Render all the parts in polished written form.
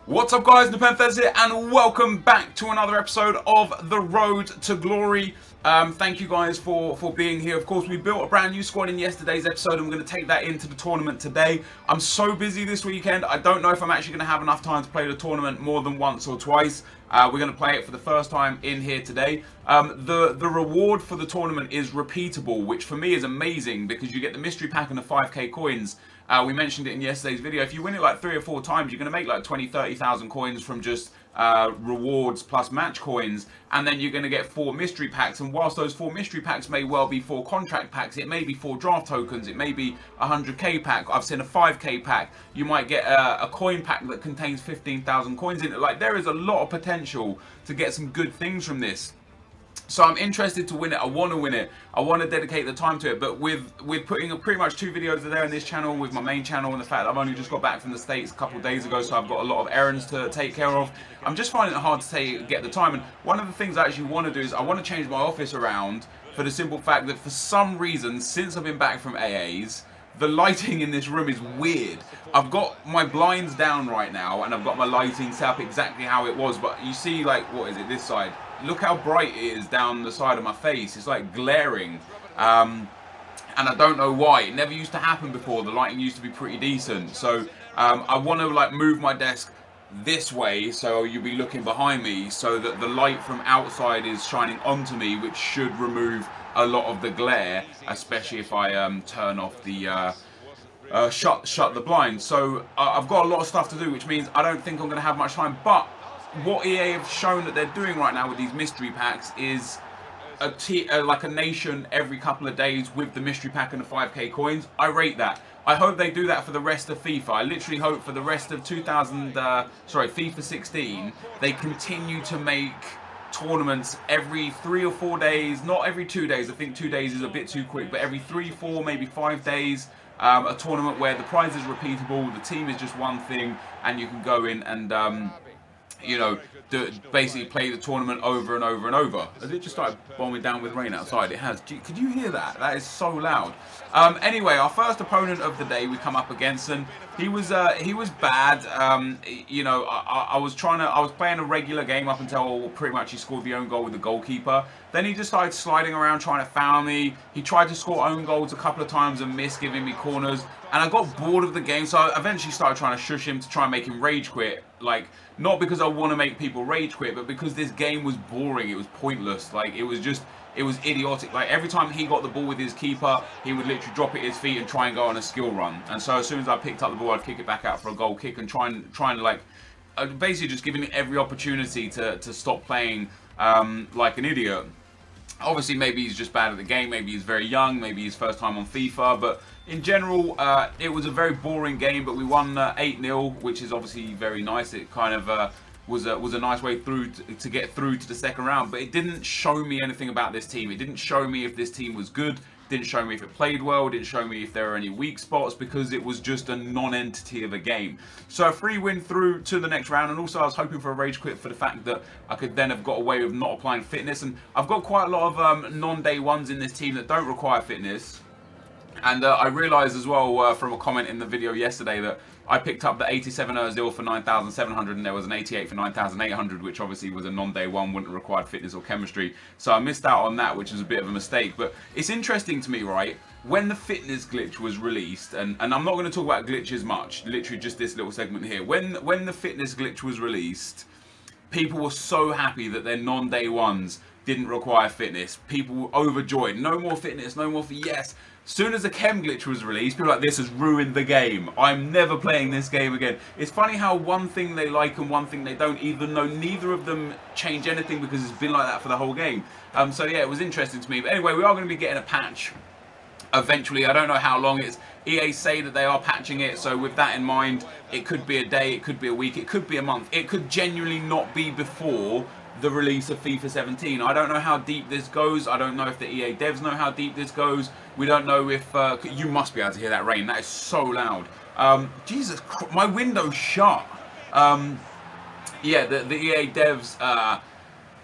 What's up guys, NepentheZ here and welcome back to another episode of The Road to Glory. Thank you guys for being here. Of course, we built a brand new squad in yesterday's episode and we're going to take that into the tournament today. I'm so busy this weekend, I don't know if I'm actually going to have enough time to play the tournament more than once or twice. We're going to play it for the first time in here today. The reward for the tournament is repeatable, which for me is amazing because you get the mystery pack and the 5k coins. We mentioned it in yesterday's video. If you win it like 3 or 4 times, you're going to make like 20,000-30,000 coins from just rewards plus match coins, and then you're going to get 4 mystery packs. And whilst those 4 mystery packs may well be 4 contract packs, it may be 4 draft tokens, it may be a 100k pack. I've seen a 5k pack. You might get a coin pack that contains 15,000 coins in it. Like, there is a lot of potential to get some good things from this. So I'm interested to win it. I want to win it. I want to dedicate the time to it. But with putting pretty much 2 videos there on this channel, with my main channel, and the fact that I've only just got back from the States a couple of days ago, so I've got a lot of errands to take care of, I'm just finding it hard to get the time. And one of the things I actually want to do is I want to change my office around, for the simple fact that for some reason, since I've been back from AA's, the lighting in this room is weird. I've got my blinds down right now and I've got my lighting set up exactly how it was, but you see, like, what is it, this side? Look how bright it is down the side of my face. It's like glaring. And I don't know why. It never used to happen before. The lighting used to be pretty decent. So I want to like move my desk this way so you'll be looking behind me so that the light from outside is shining onto me, which should remove a lot of the glare, especially if I turn off the shut the blinds. So I've got a lot of stuff to do, which means I don't think I'm going to have much time. But what EA have shown that they're doing right now with these mystery packs is like a nation every couple of days with the mystery pack and the 5k coins. I rate that. I hope they do that for the rest of FIFA. I literally hope for the rest of FIFA 16, they continue to make tournaments every 3 or 4 days, not every 2 days. I think 2 days is a bit too quick, but every 3, 4, maybe 5 days, a tournament where the prize is repeatable, the team is just one thing, and you can go in and you know, basically play the tournament over and over and over. Has it just started bombing down with rain outside? It has. Could you hear that? That is so loud. Anyway, our first opponent of the day we come up against, and he was bad. You know, I was playing a regular game up until pretty much he scored the own goal with the goalkeeper. Then he just started sliding around trying to foul me. He tried to score own goals a couple of times and missed, giving me corners. And I got bored of the game, so I eventually started trying to shush him to try and make him rage quit. Like, not because I want to make people rage quit, but because this game was boring. It was pointless. Like, it was idiotic. Like, every time he got the ball with his keeper, he would literally drop it at his feet and try and go on a skill run. And so as soon as I picked up the ball, I'd kick it back out for a goal kick and try and like, basically just giving him every opportunity to stop playing like an idiot. Obviously, maybe he's just bad at the game, maybe he's very young, maybe his first time on FIFA, but in general, it was a very boring game, but we won 8-0, which is obviously very nice. It kind of was a nice way through to get through to the second round, but it didn't show me anything about this team. It didn't show me if this team was good, didn't show me if it played well, didn't show me if there were any weak spots, because it was just a non-entity of a game. So a free win through to the next round, and also I was hoping for a rage quit for the fact that I could then have got away with not applying fitness, and I've got quite a lot of non-day ones in this team that don't require fitness. And I realised as well from a comment in the video yesterday that I picked up the 87 Ozil for 9,700 and there was an 88 for 9,800, which obviously was a non-day one, wouldn't require fitness or chemistry. So I missed out on that, which was a bit of a mistake. But it's interesting to me, right? When the fitness glitch was released, and I'm not going to talk about glitches much, literally just this little segment here. When the fitness glitch was released, people were so happy that their non-day ones didn't require fitness. People were overjoyed. No more fitness, no more yes. Soon as the chem glitch was released, people were like, this has ruined the game. I'm never playing this game again. It's funny how one thing they like and one thing they don't, even though neither of them change anything, because it's been like that for the whole game. So yeah, it was interesting to me. But anyway, we are going to be getting a patch eventually. I don't know how long. It's EA say that they are patching it, so with that in mind, it could be a day, it could be a week, it could be a month. It could genuinely not be before the release of FIFA 17. I don't know how deep this goes. I don't know if the EA devs know how deep this goes. We don't know if you must be able to hear that rain. That is so loud. Jesus Christ, my window's shut. Yeah, the EA devs,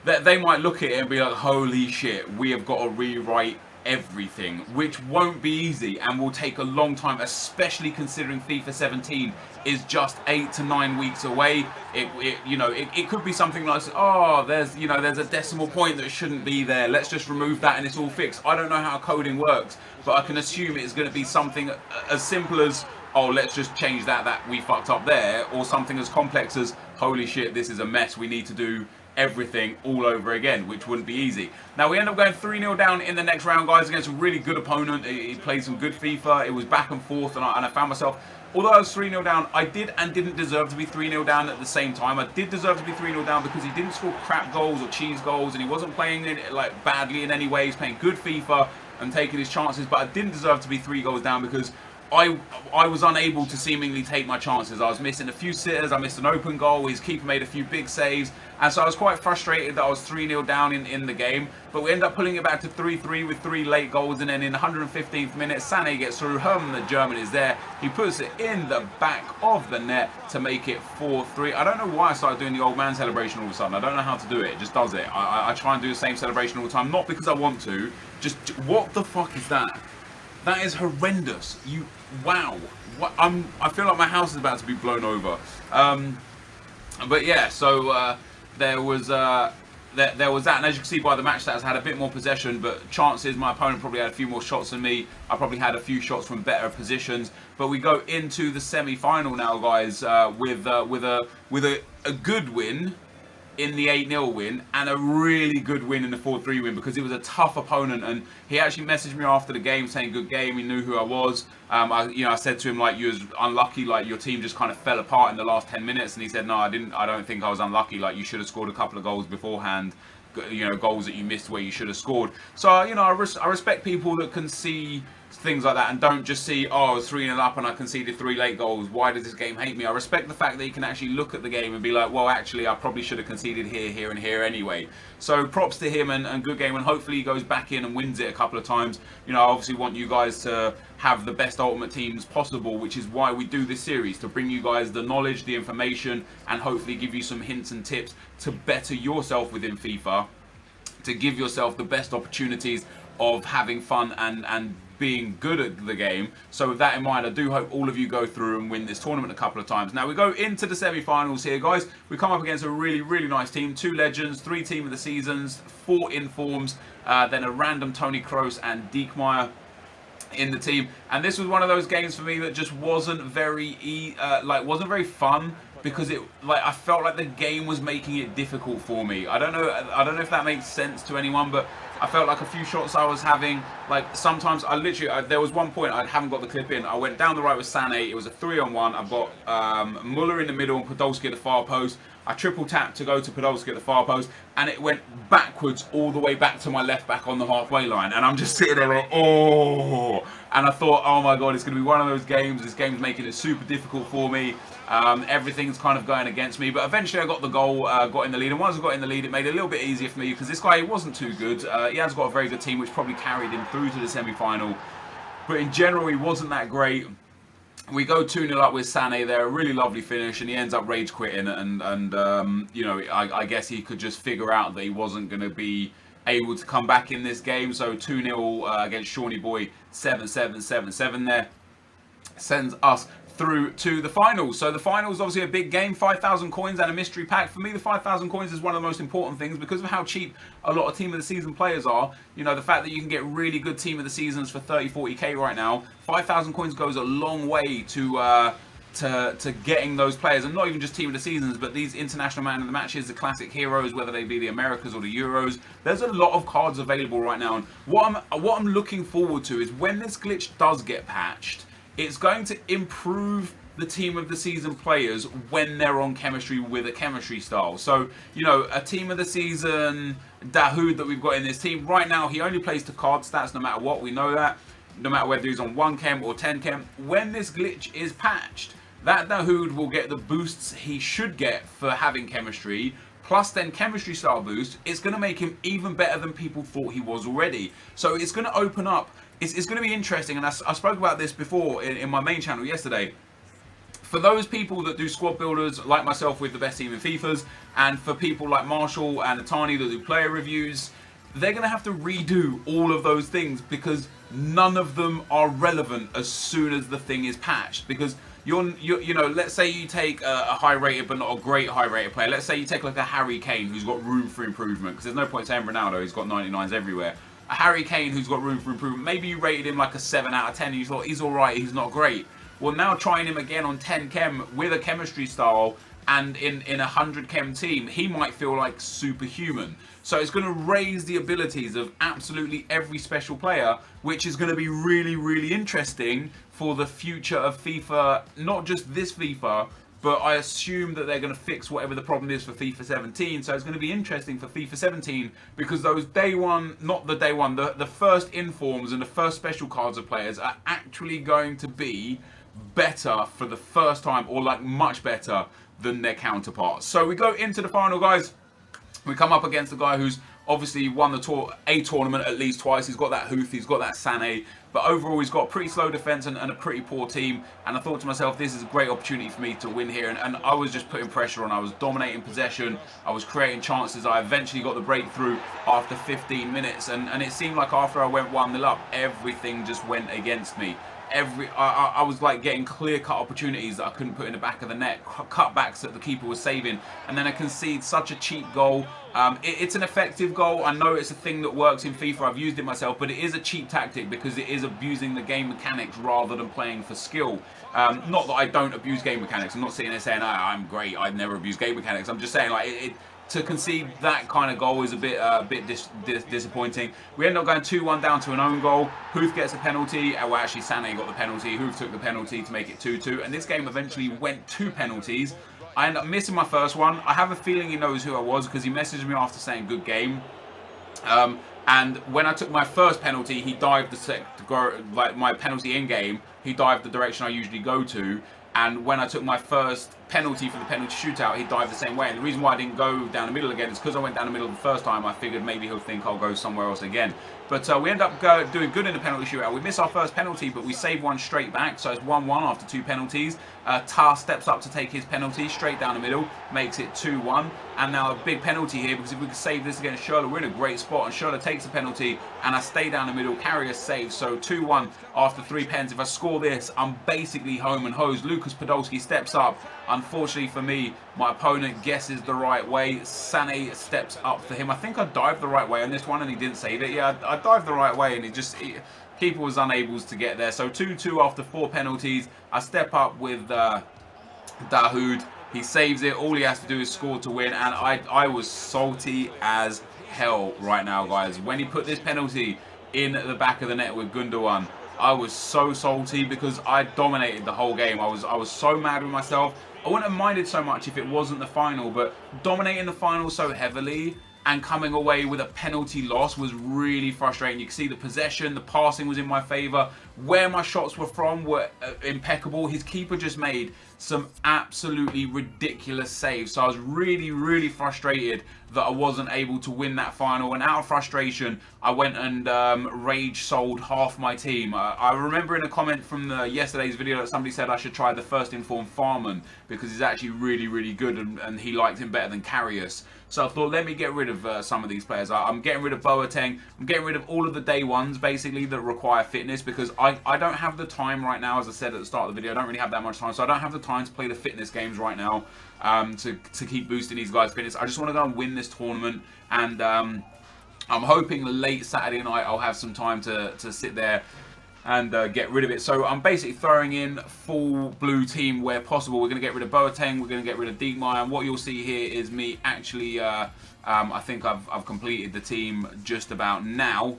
they might look at it and be like, holy shit, we have got to rewrite everything, which won't be easy and will take a long time, especially considering FIFA 17 is just 8 to 9 weeks away. It could be something like, oh, there's a decimal point that shouldn't be there. Let's just remove that and it's all fixed. I don't know how coding works, but I can assume it's going to be something as simple as, oh, let's just change that we fucked up there, or something as complex as, holy shit, this is a mess. We need to do everything all over again, which wouldn't be easy. Now, we end up going 3-0 down in the next round, guys, against a really good opponent. He played some good FIFA. It was back and forth, and I found myself, although I was 3-0 down, I did and didn't deserve to be 3-0 down at the same time. I did deserve to be 3-0 down because he didn't score crap goals or cheese goals, and he wasn't playing like badly in any way. He's playing good FIFA and taking his chances, but I didn't deserve to be 3 goals down because I was unable to seemingly take my chances. I was missing a few sitters, I missed an open goal, his keeper made a few big saves, and so I was quite frustrated that I was 3-0 down in the game. But we end up pulling it back to 3-3 with 3 late goals, and then in the 115th minute, Sané gets through, Herman the German is there, he puts it in the back of the net to make it 4-3. I don't know why I started doing the old man celebration all of a sudden. I don't know how to do it, it just does it. I try and do the same celebration all the time, not because I want to, just what the fuck is that? That is horrendous. Wow. I feel like my house is about to be blown over. But yeah, so there was that, and as you can see by the match stats, I had a bit more possession, but chances, my opponent probably had a few more shots than me. I probably had a few shots from better positions. But we go into the semi-final now, guys, with a good win in the 8-0 win and a really good win in the 4-3 win, because it was a tough opponent, and he actually messaged me after the game saying good game. He knew who I was. I said to him, like, you was unlucky, like your team just kind of fell apart in the last 10 minutes, and he said, no, I don't think I was unlucky, like you should have scored a couple of goals beforehand, goals that you missed where you should have scored. So I respect people that can see things like that and don't just see, oh, I was 3-0 up and I conceded 3 late goals, why does this game hate me? I respect the fact that you can actually look at the game and be like, well, actually I probably should have conceded here and here anyway. So props to him, and good game, and hopefully he goes back in and wins it a couple of times. I obviously want you guys to have the best ultimate teams possible, which is why we do this series, to bring you guys the knowledge, the information, and hopefully give you some hints and tips to better yourself within FIFA, to give yourself the best opportunities of having fun and being good at the game. So with that in mind, I do hope all of you go through and win this tournament a couple of times. Now we go into the semi-finals here, guys. We come up against a really, really nice team. 2 legends, 3 team of the seasons, 4 informs, then a random Tony Kroos and Diekmeyer in the team. And this was one of those games for me that just wasn't very fun, because I felt like the game was making it difficult for me. I don't know if that makes sense to anyone, but I felt like a few shots I was having, like sometimes there was one point I haven't got the clip in. I went down the right with Sané. It was a 3-on-1. I've got Muller in the middle and Podolski at the far post. I triple tapped to go to Podolski at the far post, and it went backwards all the way back to my left back on the halfway line. And I'm just sitting there like, oh. And I thought, oh my God, it's going to be one of those games. This game's making it super difficult for me. Everything's kind of going against me. But eventually I got the goal, got in the lead. And once I got in the lead, it made it a little bit easier for me, because this guy wasn't too good. He has got a very good team, which probably carried him through to the semi-final. But in general, he wasn't that great. We go 2-0 up with Sané there, a really lovely finish, and he ends up rage quitting, and I guess he could just figure out that he wasn't going to be able to come back in this game. So 2-0 against Shawnee Boy, 7-7 there, sends us through to the finals. So the finals, obviously a big game, 5,000 coins and a mystery pack. For me, the 5,000 coins is one of the most important things, because of how cheap a lot of team of the season players are. The fact that you can get really good team of the seasons for 30, 40k right now, 5,000 coins goes a long way to getting those players, and not even just team of the seasons, but these international man of the matches, the classic heroes, whether they be the Americas or the Euros. There's a lot of cards available right now, and what I'm looking forward to is when this glitch does get patched, it's going to improve the team of the season players when they're on chemistry with a chemistry style. So, a team of the season Dahoud that we've got in this team right now, he only plays to card stats no matter what. We know that. No matter whether he's on 1 chem or 10 chem. When this glitch is patched, that Dahoud will get the boosts he should get for having chemistry, plus then chemistry style boost. It's going to make him even better than people thought he was already. So it's going to open up. It's going to be interesting, and I spoke about this before in my main channel yesterday. For those people that do squad builders like myself with the best team in FIFAs, and for people like Marshall and Atani that do player reviews, they're going to have to redo all of those things because none of them are relevant as soon as the thing is patched. Because you know, let's say you take a high rated but not a great high rated player. Let's say you take like a Harry Kane who's got room for improvement, because there's no point saying Ronaldo, he's got 99s everywhere. A Harry Kane who's got room for improvement, maybe you rated him like a 7 out of 10 and you thought he's alright, he's not great. Well, now trying him again on 10 chem with a chemistry style and in a 100 chem team, he might feel like superhuman. So it's going to raise the abilities of absolutely every special player, which is going to be really, really interesting for the future of FIFA. Not just this FIFA, but I assume that they're going to fix whatever the problem is for FIFA 17. So it's going to be interesting for FIFA 17 because those day one, not the day one, the first informs and the first special cards of players are actually going to be better for the first time, or like much better than their counterparts. So we go into the final, guys. We come up against a guy who's obviously won a tournament at least twice. He's got that Huth, he's got that Sané, but overall he's got a pretty slow defense and a pretty poor team. And I thought to myself, this is a great opportunity for me to win here. And I was just putting pressure on. I was dominating possession. I was creating chances. I eventually got the breakthrough after 15 minutes. And it seemed like after I went 1-0 up, everything just went against me. I was like getting clear-cut opportunities that I couldn't put in the back of the net, cutbacks that the keeper was saving, and then I concede such a cheap goal. It's an effective goal. I know it's a thing that works in FIFA. I've used it myself, but it is a cheap tactic because it is abusing the game mechanics rather than playing for skill. Not that I don't abuse game mechanics. I'm not sitting there saying I'm great, I'd never abuse game mechanics. I'm just saying like to concede that kind of goal is a bit disappointing. We end up going 2-1 down to an own goal. Huth gets a penalty. Well, actually, Sané got the penalty. Huth took the penalty to make it 2-2. And this game eventually went to penalties. I end up missing my first one. I have a feeling he knows who I was because he messaged me after saying good game. And when I took my first penalty, he dived like my penalty in game. He dived the direction I usually go to. And when I took my first penalty for the penalty shootout, he dived the same way. And the reason why I didn't go down the middle again is because I went down the middle the first time. I figured maybe he'll think I'll go somewhere else again. But we end up doing good in the penalty shootout. We miss our first penalty, but we save one straight back. So it's 1-1 after 2 penalties. Tar steps up to take his penalty straight down the middle, makes it 2-1. And now a big penalty here, because if we can save this against Schürrle, we're in a great spot. And Schürrle takes a penalty, and I stay down the middle, carry a save. So 2-1 after 3 pens. If I score this, I'm basically home and hosed. Lucas Podolski steps up. Unfortunately for me, my opponent guesses the right way. Sané steps up for him. I think I dived the right way on this one, and he didn't save it. Yeah, I dived the right way, and keeper was unable to get there. So 2-2 after 4 penalties. I step up with Dahoud. He saves it. All he has to do is score to win. And I was salty as hell right now, guys. When he put this penalty in the back of the net with Gundogan, I was so salty because I dominated the whole game. I was so mad with myself. I wouldn't have minded so much if it wasn't the final, but dominating the final so heavily and coming away with a penalty loss was really frustrating. You can see the possession, the passing was in my favour. Where my shots were from were impeccable. His keeper just made some absolutely ridiculous saves. So I was really, really frustrated that I wasn't able to win that final. And out of frustration, I went and rage sold half my team. I remember in a comment from yesterday's video that somebody said I should try the first informed Farman because he's actually really, really good and he liked him better than Karius. So I thought, let me get rid of some of these players. I'm getting rid of Boateng. I'm getting rid of all of the day ones, basically, that require fitness because I don't have the time right now. As I said at the start of the video, I don't really have that much time. So I don't have the time to play the fitness games right now to keep boosting these guys' fitness. I just want to go and win this tournament. And I'm hoping late Saturday night I'll have some time to sit there and get rid of it. So I'm basically throwing in full blue team where possible. We're going to get rid of Boateng, we're going to get rid of Diekmeyer, and what you'll see here is me actually, I think I've completed the team just about now.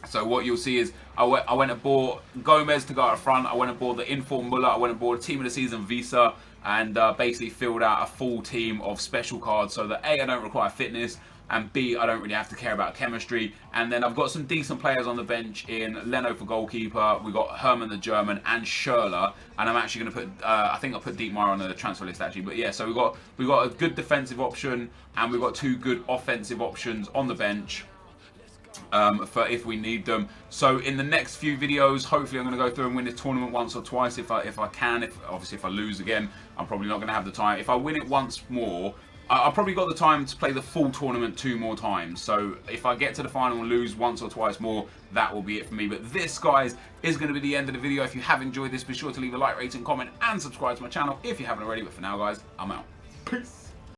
So what you'll see is I went and bought Gomez to go out front, I went and bought the informed Muller, I went and bought a team of the season Visa, and basically filled out a full team of special cards so that A, I don't require fitness, and B, I don't really have to care about chemistry. And then I've got some decent players on the bench in Leno for goalkeeper. We've got Herman the German and Schürrle. And I'm actually going to put, I think I'll put Diekmeyer on the transfer list actually. But yeah, so we've got a good defensive option and we've got 2 good offensive options on the bench for if we need them. So in the next few videos, hopefully I'm going to go through and win this tournament once or twice if I can. Obviously if I lose again, I'm probably not going to have the time. If I win it once more, I've probably got the time to play the full tournament 2 more times. So if I get to the final and lose once or twice more, that will be it for me. But this, guys, is going to be the end of the video. If you have enjoyed this, be sure to leave a like, rating, comment, and subscribe to my channel if you haven't already. But for now, guys, I'm out. Peace.